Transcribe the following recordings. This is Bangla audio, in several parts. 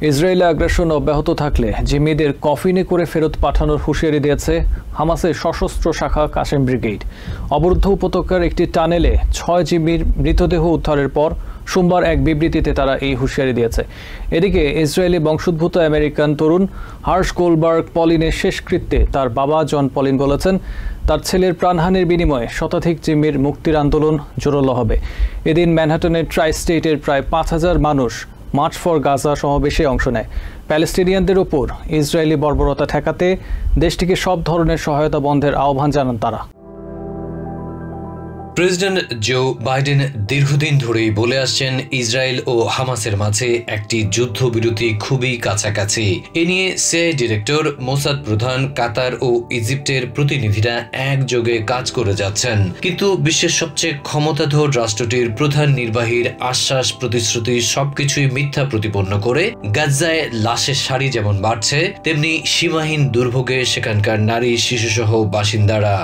ইসরায়েলে আগ্রাসন অব্যাহত থাকলে জিম্মিদের কফিনে করে ফেরত পাঠানোর হুঁশিয়ারি দিয়েছে হামাসের সশস্ত্র শাখা কাসেম ব্রিগেড। অবরুদ্ধ উপত্যকার একটি টানেলে 6 জিম্মির মৃতদেহ উদ্ধারের পর সোমবার এক বিবৃতিতে তারা এই হুঁশিয়ারি দিয়েছে। এদিকে ইসরায়েলি বংশোদ্ভূত আমেরিকান তরুণ হার্শ গোল্ডবার্গ পলিনের শেষকৃত্যে তার বাবা জন পলিন বলেছেন, তার ছেলের প্রাণহানির বিনিময়ে শতাধিক জিম্মির মুক্তির আন্দোলন জোরালো হবে। এদিন ম্যানহাটনের ট্রাই স্টেটের প্রায় 5,000 মানুষ মার্চ ফর গাজা সমাবেশে অংশ নেয়। প্যালেস্টিনিয়ানদের ওপর ইসরায়েলি বর্বরতা ঠেকাতে দেশটিকে সব ধরনের সহায়তা বন্ধের আহ্বান জানান তারা। প্রেসিডেন্ট জো বাইডেন দীর্ঘদিন ধরেই বলে আসছেন ইসরায়েল ও হামাসের মাঝে একটি যুদ্ধবিরতি খুবই কাছাকাছি। এ নিয়ে সিআইএ ডিরেক্টর, মোসাদ প্রধান, কাতার ও ইজিপ্টের প্রতিনিধিরা একযোগে কাজ করে যাচ্ছেন। কিন্তু বিশ্বের সবচেয়ে ক্ষমতাধর রাষ্ট্রটির প্রধান নির্বাহীর আশ্বাস প্রতিশ্রুতি সবকিছুই মিথ্যা প্রতিপন্ন করে গাজায় লাশের সারি যেমন বাড়ছে, তেমনি সীমাহীন দুর্ভোগে সেখানকার নারী শিশুসহ বাসিন্দারা।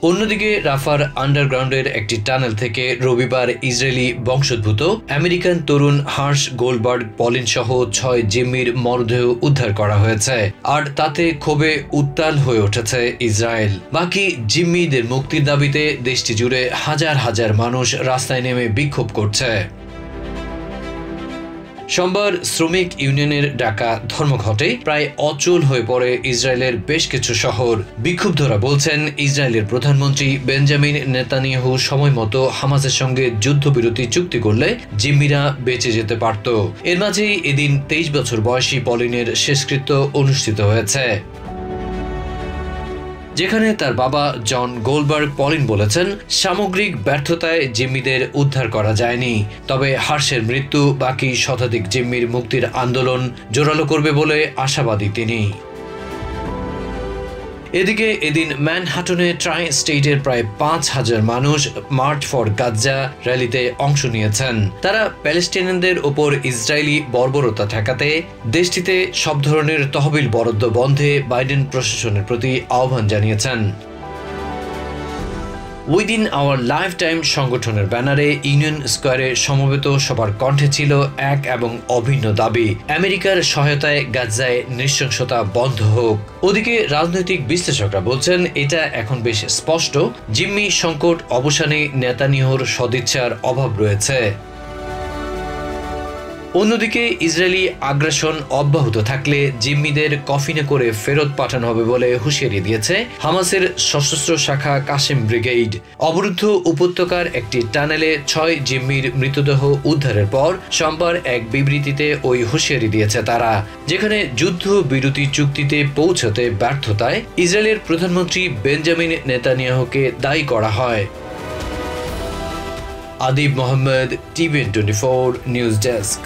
অন্যদিকে রাফার আন্ডারগ্রাউন্ডের একটি টানেল থেকে রবিবার ইসরায়েলি বংশোদ্ভূত আমেরিকান তরুণ হার্শ গোল্ডবার্গ পলিন সহ 6 জিম্মির মরদেহ উদ্ধার করা হয়েছে, আর তাতে ক্ষোভে উত্তাল হয়ে উঠেছে ইসরায়েল। বাকি জিম্মিদের মুক্তির দাবিতে দেশটি জুড়ে হাজার হাজার মানুষ রাস্তায় নেমে বিক্ষোভ করছে। সোমবার শ্রমিক ইউনিয়নের ডাকা ধর্মঘটে প্রায় অচল হয়ে পড়ে ইসরায়েলের বেশ কিছু শহর। বিক্ষুব্ধরা বলছেন, ইসরায়েলের প্রধানমন্ত্রী বেঞ্জামিন নেতানিয়াহু সময় মতো হামাসের সঙ্গে যুদ্ধবিরতি চুক্তি করলে জিম্মিরা বেঁচে যেতে পারত। এর মাঝেই এদিন 23 বছর বয়সী পলিনের শেষকৃত্য অনুষ্ঠিত হয়েছে, যেখানে তার বাবা জন গোল্ডবার্গ পলিন বলেছেন, সামগ্রিক ব্যর্থতায় জিম্মিদের উদ্ধার করা যায়নি, তবে হার্শের মৃত্যু বাকি শতাধিক জিম্মির মুক্তির আন্দোলন জোরালো করবে বলে আশাবাদী তিনি। এদিকে এদিন ম্যানহাটনে ট্রাই স্টেটের প্রায় 5,000 মানুষ মার্চ ফর গাজা র্যালিতে অংশ নিয়েছেন। তারা প্যালেস্টিনিয়ানদের ওপর ইসরায়েলি বর্বরতা ঠেকাতে দেশটিতে সব ধরনের তহবিল বরাদ্দ বন্ধে বাইডেন প্রশাসনের প্রতি আহ্বান জানিয়েছেন। উইদিন আওয়ার লাইফ টাইম সংগঠনের ব্যানারে ইউনিয়ন স্কোয়ারে সমবেত সবার কণ্ঠে ছিল এক এবং অভিন্ন দাবি, আমেরিকার সহায়তায় গাজায় নৃশংসতা বন্ধ হোক। ওদিকে রাজনৈতিক বিশ্লেষকরা বলছেন, এটা এখন বেশ স্পষ্ট, জিম্মি সংকট অবসানে নেতানিয়াহুর সদিচ্ছার অভাব রয়েছে। অন্যদিকে ইসরায়েলি আগ্রাসন অব্যাহত থাকলে জিম্মিদের কফিনে করে ফেরত পাঠানো হবে বলে হুঁশিয়ারি দিয়েছে হামাসের সশস্ত্র শাখা কাসেম ব্রিগেড। অবরুদ্ধ উপত্যকার একটি টানেলে 6 জিম্মির মৃতদেহ উদ্ধারের পর সোমবার এক বিবৃতিতে ওই হুঁশিয়ারি দিয়েছে তারা, যেখানে যুদ্ধ বিরতি চুক্তিতে পৌঁছাতে ব্যর্থতায় ইসরায়েলের প্রধানমন্ত্রী বেঞ্জামিন নেতানিয়াহুকে দায়ী করা হয়। Adib Mohammad, TVN 24 news desk.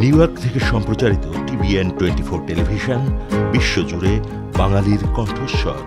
New York থেকে সম্প্রচারিত টিভিএন 24 টেলিভিশন বিশ্বজুড়ে বাঙালির কণ্ঠস্বর।